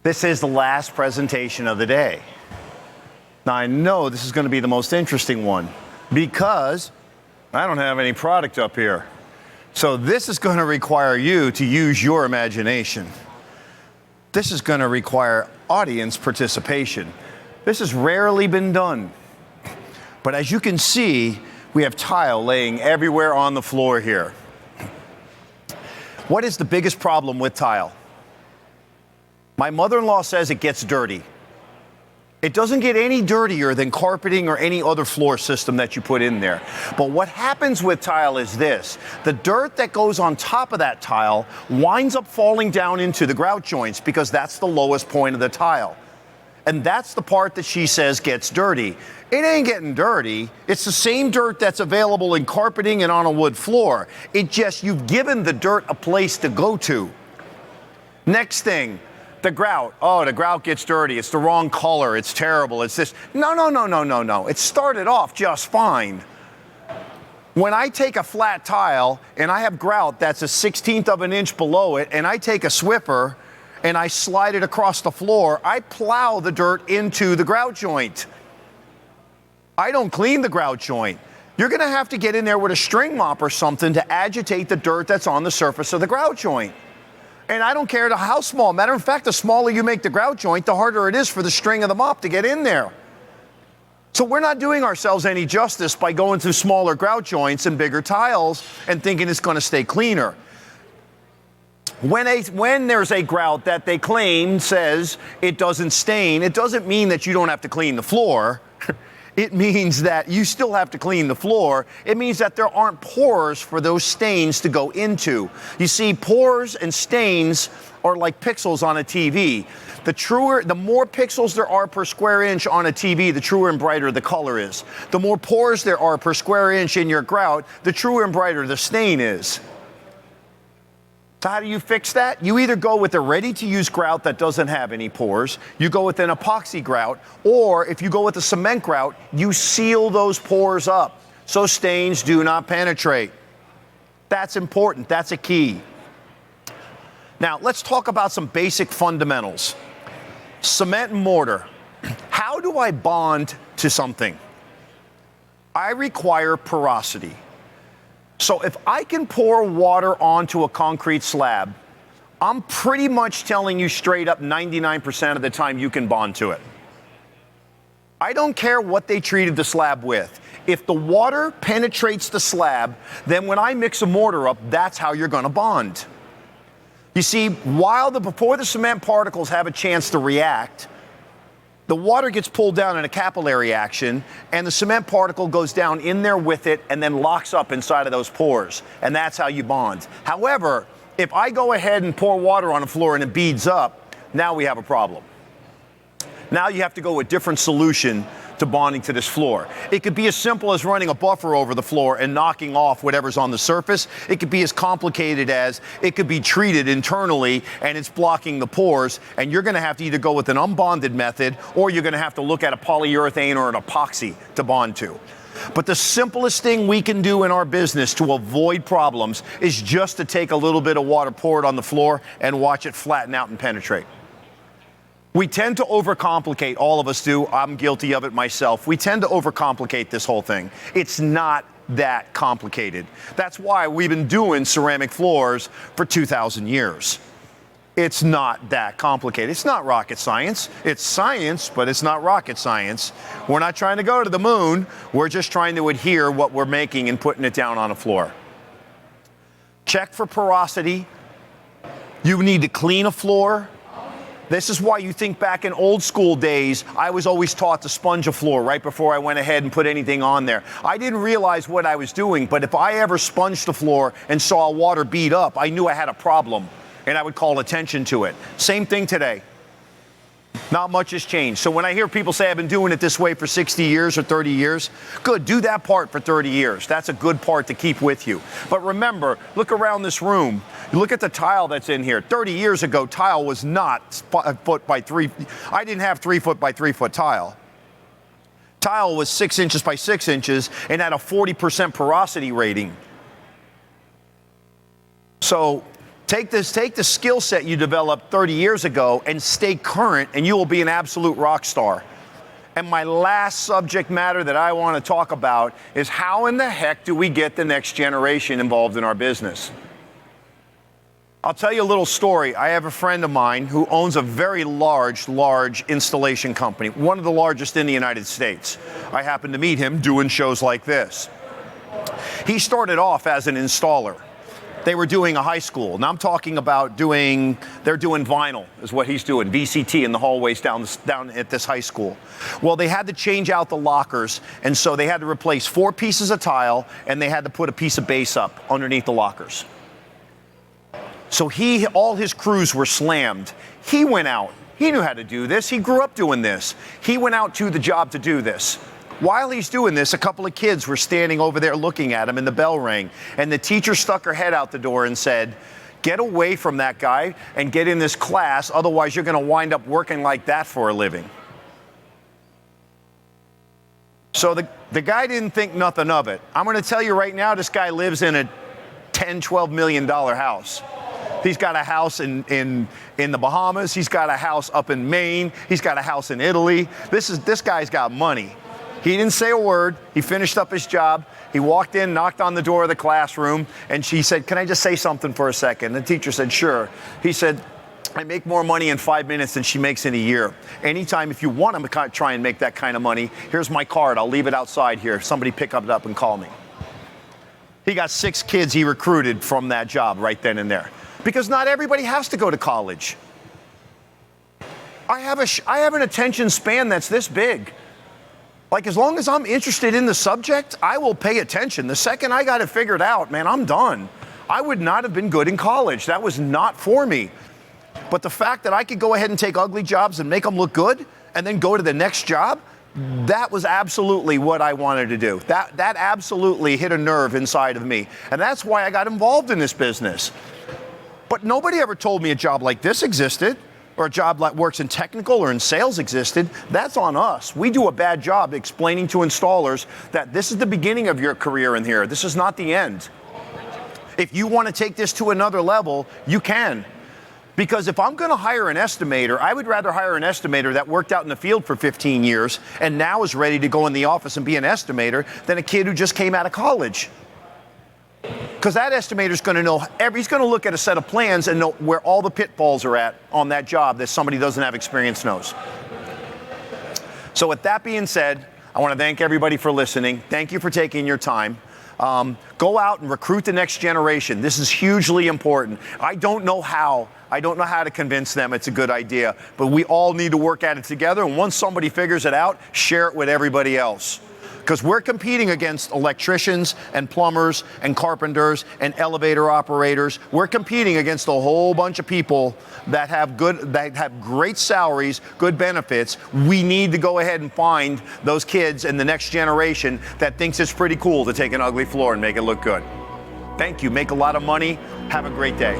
This is the last presentation of the day. Now I know this is going to be the most interesting one because I don't have any product up here. So this is going to require you to use your imagination. This is going to require audience participation. This has rarely been done. But as you can see, we have tile laying everywhere on the floor here. What is the biggest problem with tile? My mother-in-law says it gets dirty. It doesn't get any dirtier than carpeting or any other floor system that you put in there. But what happens with tile is this. The dirt that goes on top of that tile winds up falling down into the grout joints because that's the lowest point of the tile. And that's the part that she says gets dirty. It ain't getting dirty. It's the same dirt that's available in carpeting and on a wood floor. It just, you've given the dirt a place to go to. Next thing, the grout. Oh, the grout gets dirty. It's the wrong color. It's terrible. It's this. No. It started off just fine. When I take a flat tile and I have grout that's a 1/16 of an inch below it, and I take a Swiffer and I slide it across the floor, I plow the dirt into the grout joint. I don't clean the grout joint. You're going to have to get in there with a string mop or something to agitate the dirt that's on the surface of the grout joint. And I don't care how small. Matter of fact, the smaller you make the grout joint, the harder it is for the string of the mop to get in there. So we're not doing ourselves any justice by going to smaller grout joints and bigger tiles and thinking it's going to stay cleaner. When there's a grout that they claim says it doesn't stain, it doesn't mean that you don't have to clean the floor. It means that you still have to clean the floor. It means that there aren't pores for those stains to go into. You see, pores and stains are like pixels on a TV. The more pixels there are per square inch on a TV, the truer and brighter the color is. The more pores there are per square inch in your grout, the truer and brighter the stain is. So how do you fix that? You either go with a ready-to-use grout that doesn't have any pores, you go with an epoxy grout, or if you go with a cement grout, you seal those pores up so stains do not penetrate. That's important. That's a key. Now, let's talk about some basic fundamentals. Cement and mortar. How do I bond to something? I require porosity. So if I can pour water onto a concrete slab, I'm pretty much telling you straight up 99% of the time you can bond to it. I don't care what they treated the slab with. If the water penetrates the slab, then when I mix a mortar up, that's how you're going to bond. You see, before the cement particles have a chance to react, the water gets pulled down in a capillary action, and the cement particle goes down in there with it and then locks up inside of those pores. And that's how you bond. However, if I go ahead and pour water on the floor and it beads up, now we have a problem. Now you have to go with a different solution to bonding to this floor. It could be as simple as running a buffer over the floor and knocking off whatever's on the surface. It could be as complicated as it could be treated internally and it's blocking the pores, and you're going to have to either go with an unbonded method or you're going to have to look at a polyurethane or an epoxy to bond to. But the simplest thing we can do in our business to avoid problems is just to take a little bit of water, pour it on the floor, and watch it flatten out and penetrate. We tend to overcomplicate, all of us do. I'm guilty of it myself. We tend to overcomplicate this whole thing. It's not that complicated. That's why we've been doing ceramic floors for 2,000 years. It's not that complicated. It's not rocket science. It's science, but it's not rocket science. We're not trying to go to the moon. We're just trying to adhere what we're making and putting it down on a floor. Check for porosity. You need to clean a floor. This is why you think back in old school days, I was always taught to sponge a floor right before I went ahead and put anything on there. I didn't realize what I was doing, but if I ever sponged the floor and saw water bead up, I knew I had a problem, and I would call attention to it. Same thing today. Not much has changed. So when I hear people say I've been doing it this way for 60 years or 30 years, good, do that part for 30 years. That's a good part to keep with you. But remember, look around this room. Look at the tile that's in here. 30 years ago, tile was not a foot by 3. I didn't have 3 foot by 3 foot tile. Tile was 6 inches by 6 inches and had a 40% porosity rating. So Take the skill set you developed 30 years ago and stay current, and you will be an absolute rock star. And my last subject matter that I want to talk about is how in the heck do we get the next generation involved in our business? I'll tell you a little story. I have a friend of mine who owns a very large installation company, one of the largest in the United States. I happened to meet him doing shows like this. He started off as an installer. They were doing a high school. Now I'm talking about they're doing vinyl is what he's doing, VCT in the hallways down at this high school. Well, they had to change out the lockers, and so they had to replace 4 pieces of tile, and they had to put a piece of base up underneath the lockers. So all his crews were slammed. He went out. He knew how to do this. He grew up doing this. He went out to the job to do this. While he's doing this, a couple of kids were standing over there looking at him, and the bell rang. And the teacher stuck her head out the door and said, "Get away from that guy and get in this class, otherwise you're going to wind up working like that for a living." So the guy didn't think nothing of it. I'm going to tell you right now, this guy lives in a $10, $12 million house. He's got a house in the Bahamas. He's got a house up in Maine. He's got a house in Italy. This guy's got money. He didn't say a word. He finished up his job. He walked in, knocked on the door of the classroom, and she said, "Can I just say something for a second?" The teacher said, "Sure." He said, "I make more money in 5 minutes than she makes in a year. Anytime, if you want to try and make that kind of money, here's my card. I'll leave it outside here. Somebody pick it up and call me." He got 6 kids he recruited from that job right then and there. Because not everybody has to go to college. I have an attention span that's this big. Like, as long as I'm interested in the subject, I will pay attention. The second I got it figured out, man, I'm done. I would not have been good in college. That was not for me. But the fact that I could go ahead and take ugly jobs and make them look good and then go to the next job, that was absolutely what I wanted to do. That absolutely hit a nerve inside of me. And that's why I got involved in this business. But nobody ever told me a job like this existed, or a job that works in technical or in sales existed. That's on us. We do a bad job explaining to installers that this is the beginning of your career in here. This is not the end. If you want to take this to another level, you can. Because if I'm going to hire an estimator, I would rather hire an estimator that worked out in the field for 15 years and now is ready to go in the office and be an estimator than a kid who just came out of college. Because that estimator's going to know, he's going to look at a set of plans and know where all the pitfalls are at on that job that somebody doesn't have experience knows. So with that being said, I want to thank everybody for listening. Thank you for taking your time. Go out and recruit the next generation. This is hugely important. I don't know how to convince them it's a good idea, but we all need to work at it together. And once somebody figures it out, share it with everybody else. Because we're competing against electricians and plumbers and carpenters and elevator operators. We're competing against a whole bunch of people that have great salaries, good benefits. We need to go ahead and find those kids in the next generation that thinks it's pretty cool to take an ugly floor and make it look good. Thank you. Make a lot of money. Have a great day.